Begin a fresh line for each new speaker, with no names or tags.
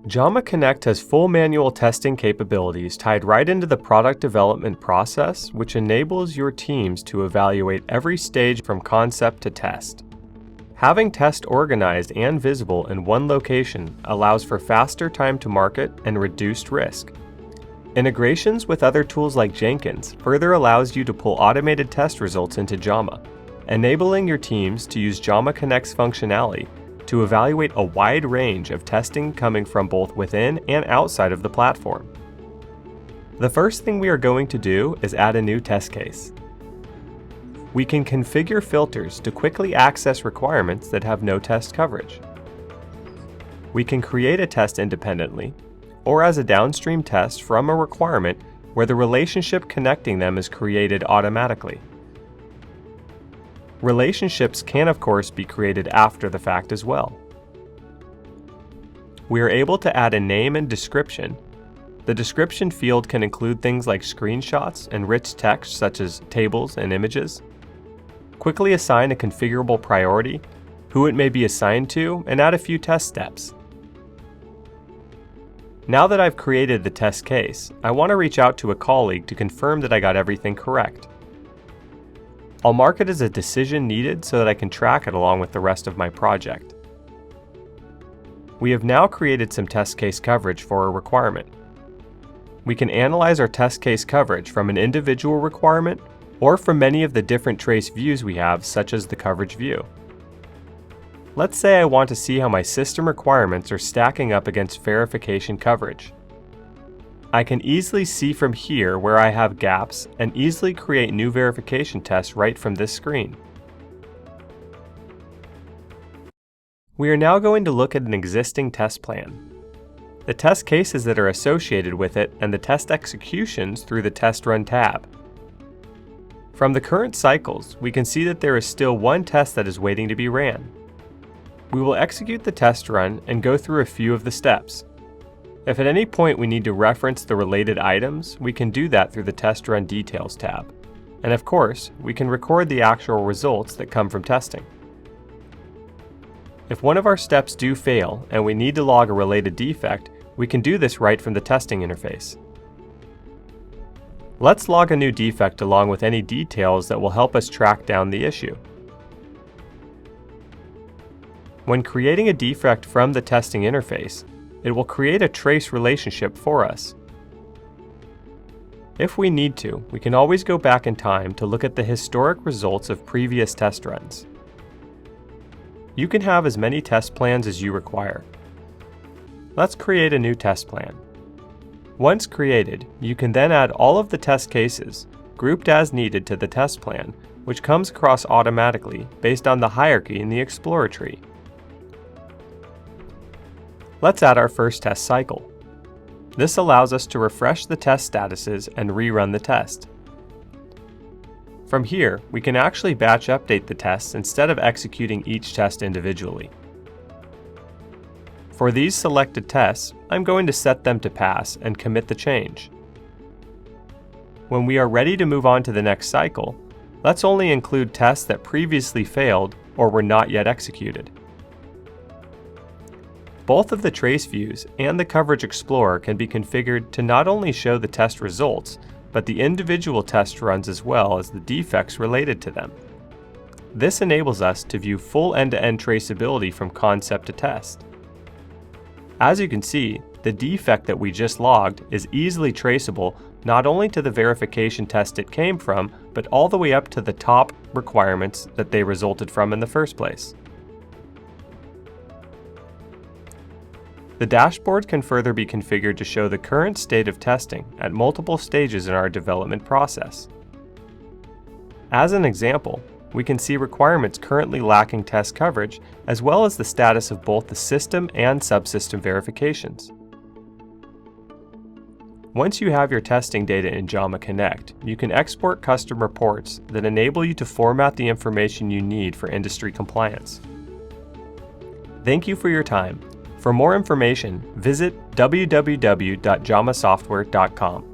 Jama Connect has full manual testing capabilities tied right into the product development process, which enables your teams to evaluate every stage from concept to test. Having tests organized and visible in one location allows for faster time to market and reduced risk. Integrations with other tools like Jenkins further allows you to pull automated test results into Jama, enabling your teams to use Jama Connect's functionality to evaluate a wide range of testing coming from both within and outside of the platform. The first thing we are going to do is add a new test case. We can configure filters to quickly access requirements that have no test coverage. We can create a test independently, or as a downstream test from a requirement where the relationship connecting them is created automatically. Relationships can of course be created after the fact as well. We are able to add a name and description. The description field can include things like screenshots and rich text such as tables and images. Quickly assign a configurable priority, who it may be assigned to, and add a few test steps. Now that I've created the test case, I want to reach out to a colleague to confirm that I got everything correct. I'll mark it as a decision needed so that I can track it along with the rest of my project. We have now created some test case coverage for a requirement. We can analyze our test case coverage from an individual requirement or from many of the different trace views we have, such as the coverage view. Let's say I want to see how my system requirements are stacking up against verification coverage. I can easily see from here where I have gaps and easily create new verification tests right from this screen. We are now going to look at an existing test plan, the test cases that are associated with it, and the test executions through the Test Run tab. From the current cycles, we can see that there is still one test that is waiting to be ran. We will execute the test run and go through a few of the steps. If at any point we need to reference the related items, we can do that through the Test Run Details tab. And of course, we can record the actual results that come from testing. If one of our steps do fail and we need to log a related defect, we can do this right from the testing interface. Let's log a new defect along with any details that will help us track down the issue. When creating a defect from the testing interface, it will create a trace relationship for us. If we need to, we can always go back in time to look at the historic results of previous test runs. You can have as many test plans as you require. Let's create a new test plan. Once created, you can then add all of the test cases, grouped as needed, to the test plan, which comes across automatically based on the hierarchy in the Explorer tree. Let's add our first test cycle. This allows us to refresh the test statuses and rerun the test. From here, we can actually batch update the tests instead of executing each test individually. For these selected tests, I'm going to set them to pass and commit the change. When we are ready to move on to the next cycle, let's only include tests that previously failed or were not yet executed. Both of the trace views and the Coverage Explorer can be configured to not only show the test results, but the individual test runs as well as the defects related to them. This enables us to view full end-to-end traceability from concept to test. As you can see, the defect that we just logged is easily traceable not only to the verification test it came from, but all the way up to the top requirements that they resulted from in the first place. The dashboard can further be configured to show the current state of testing at multiple stages in our development process. As an example, we can see requirements currently lacking test coverage, as well as the status of both the system and subsystem verifications. Once you have your testing data in Jama Connect, you can export custom reports that enable you to format the information you need for industry compliance. Thank you for your time. For more information, visit www.jamasoftware.com.